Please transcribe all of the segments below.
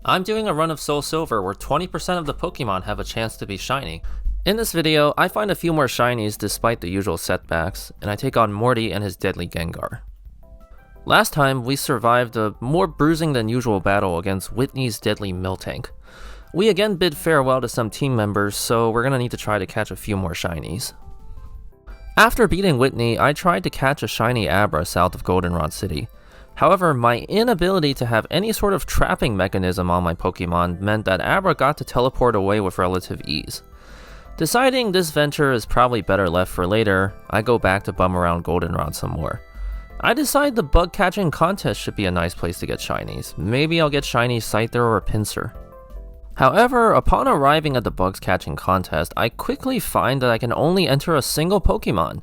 I'm doing a run of SoulSilver where 20% of the Pokemon have a chance to be shiny. In this video, I find a few more shinies despite the usual setbacks, and I take on Morty and his deadly Gengar. Last time, we survived a more bruising than usual battle against Whitney's deadly Miltank. We again bid farewell to some team members, so we're gonna need to try to catch a few more shinies. After beating Whitney, I tried to catch a Shiny Abra south of Goldenrod City. However, my inability to have any sort of trapping mechanism on my Pokemon meant that Abra got to teleport away with relative ease. Deciding this venture is probably better left for later, I go back to bum around Goldenrod some more. I decide the bug catching contest should be a nice place to get shinies. Maybe I'll get shiny Scyther or Pinsir. However, upon arriving at the bugs catching contest, I quickly find that I can only enter a single Pokemon.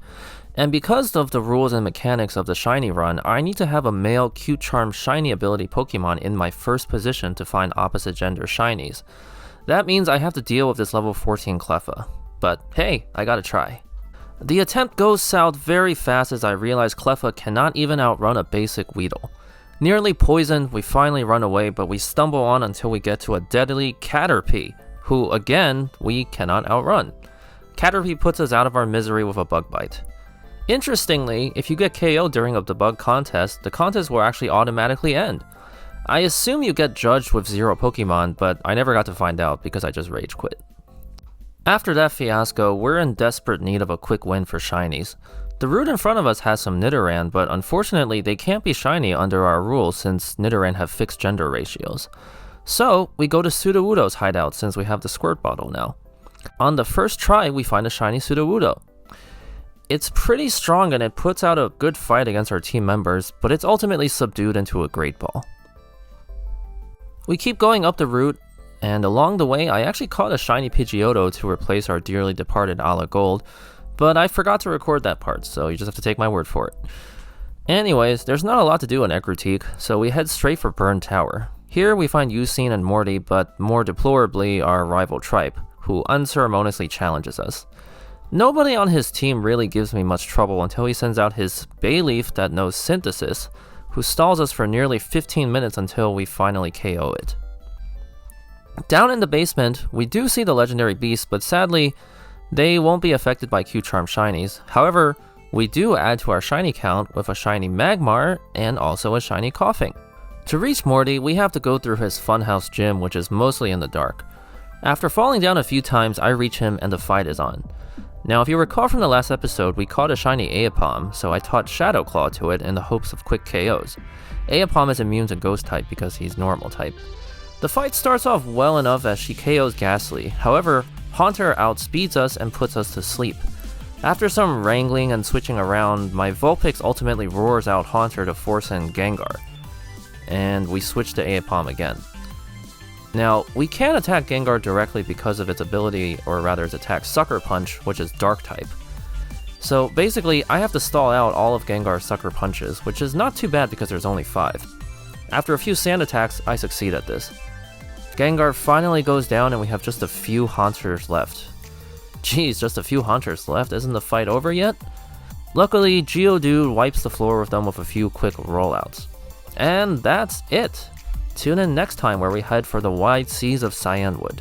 And because of the rules and mechanics of the shiny run, I need to have a male cute charm shiny ability Pokemon in my first position to find opposite gender shinies. That means I have to deal with this level 14 Cleffa. But hey, I gotta try. The attempt goes south very fast as I realize Cleffa cannot even outrun a basic Weedle. Nearly poisoned, we finally run away, but we stumble on until we get to a deadly Caterpie, who again, we cannot outrun. Caterpie puts us out of our misery with a bug bite. Interestingly, if you get KO'd during a debug contest, the contest will actually automatically end. I assume you get judged with 0 Pokemon, but I never got to find out because I just rage quit. After that fiasco, we're in desperate need of a quick win for shinies. The route in front of us has some Nidoran, but unfortunately they can't be shiny under our rules since Nidoran have fixed gender ratios. So, we go to Sudowoodo's hideout since we have the Squirt Bottle now. On the first try, we find a shiny Sudowoodo. It's pretty strong and it puts out a good fight against our team members, but it's ultimately subdued into a Great Ball. We keep going up the route, and along the way I actually caught a shiny Pidgeotto to replace our dearly departed Ala Gold, but I forgot to record that part, so you just have to take my word for it. Anyways, there's not a lot to do in Ecruteak, so we head straight for Burn Tower. Here we find Ucine and Morty, but more deplorably our rival Tripe, who unceremoniously challenges us. Nobody on his team really gives me much trouble until he sends out his Bayleaf that knows Synthesis, who stalls us for nearly 15 minutes until we finally KO it. Down in the basement, we do see the legendary beasts, but sadly, they won't be affected by Q-Charm shinies. However, we do add to our shiny count with a shiny Magmar and also a shiny Coughing. To reach Morty, we have to go through his funhouse gym, which is mostly in the dark. After falling down a few times, I reach him and the fight is on. Now, if you recall from the last episode, we caught a shiny Aipom, so I taught Shadow Claw to it in the hopes of quick KOs. Aipom is immune to Ghost type because he's normal type. The fight starts off well enough as she KOs Ghastly, however, Haunter outspeeds us and puts us to sleep. After some wrangling and switching around, my Vulpix ultimately roars out Haunter to force in Gengar, and we switch to Aipom again. Now, we can't attack Gengar directly because of its ability, or rather its attack Sucker Punch, which is Dark type. So basically, I have to stall out all of Gengar's Sucker Punches, which is not too bad because there's only 5. After a few sand attacks, I succeed at this. Gengar finally goes down and we have just a few Haunters left. Jeez, just a few Haunters left? Isn't the fight over yet? Luckily, Geodude wipes the floor with them with a few quick rollouts. And that's it! Tune in next time where we head for the wide seas of Cyanwood.